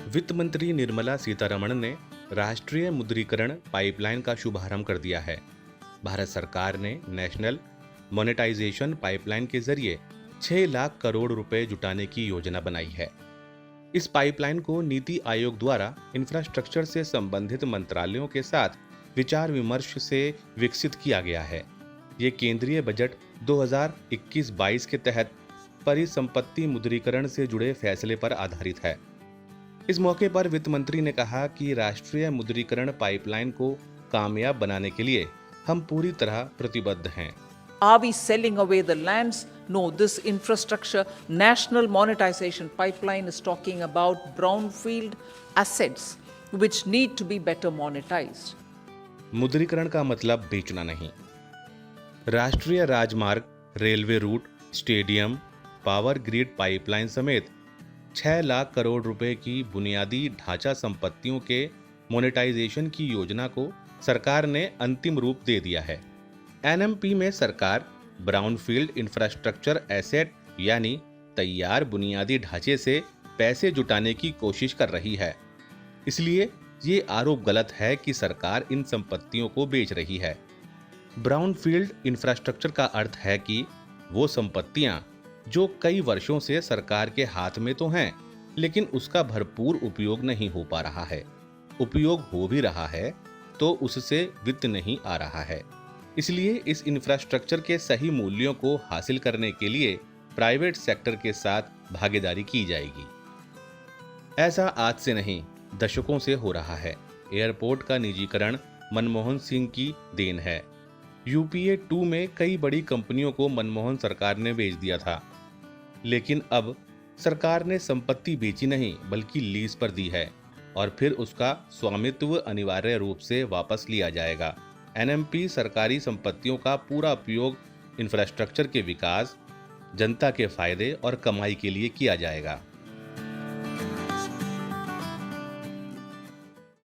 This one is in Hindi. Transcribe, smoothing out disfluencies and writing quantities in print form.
वित्त मंत्री निर्मला सीतारमण ने राष्ट्रीय मुद्रीकरण पाइपलाइन का शुभारंभ कर दिया है। भारत सरकार ने नेशनल मोनेटाइजेशन पाइपलाइन के जरिए 6 लाख करोड़ रुपए जुटाने की योजना बनाई है। इस पाइपलाइन को नीति आयोग द्वारा इंफ्रास्ट्रक्चर से संबंधित मंत्रालयों के साथ विचार विमर्श से विकसित किया गया है। ये केंद्रीय बजट 2021-22 के तहत परिसंपत्ति मुद्रीकरण से जुड़े फैसले पर आधारित है। इस मौके पर वित्त मंत्री ने कहा कि राष्ट्रीय मुद्रीकरण पाइपलाइन को कामयाब बनाने के लिए हम पूरी तरह प्रतिबद्ध हैं। Are we selling away the lands? No, this infrastructure, national monetization pipeline is talking about brownfield assets which need to be better monetized. मुद्रीकरण का मतलब बेचना नहीं। राष्ट्रीय राजमार्ग, railway route, stadium, power grid pipeline समेत 6 लाख करोड़ रुपए की बुनियादी ढांचा संपत्तियों के मोनेटाइजेशन की योजना को सरकार ने अंतिम रूप दे दिया है। एनएमपी में सरकार ब्राउनफील्ड इंफ्रास्ट्रक्चर एसेट यानी तैयार बुनियादी ढांचे से पैसे जुटाने की कोशिश कर रही है। इसलिए ये आरोप गलत है कि सरकार इन संपत्तियों को बेच रही है। ब्राउनफील्ड इंफ्रास्ट्रक्चर का अर्थ है कि वो संपत्तियां जो कई वर्षों से सरकार के हाथ में तो हैं, लेकिन उसका भरपूर उपयोग नहीं हो पा रहा है। उपयोग हो भी रहा है तो उससे वित्त नहीं आ रहा है। इसलिए इस इंफ्रास्ट्रक्चर के सही मूल्यों को हासिल करने के लिए प्राइवेट सेक्टर के साथ भागीदारी की जाएगी। ऐसा आज से नहीं, दशकों से हो रहा है। एयरपोर्ट का निजीकरण मनमोहन सिंह की देन है। यूपीए 2 में कई बड़ी कंपनियों को मनमोहन सरकार ने बेच दिया था, लेकिन अब सरकार ने संपत्ति बेची नहीं बल्कि लीज पर दी है और फिर उसका स्वामित्व अनिवार्य रूप से वापस लिया जाएगा। एनएमपी सरकारी संपत्तियों का पूरा उपयोग इंफ्रास्ट्रक्चर के विकास, जनता के फायदे और कमाई के लिए किया जाएगा।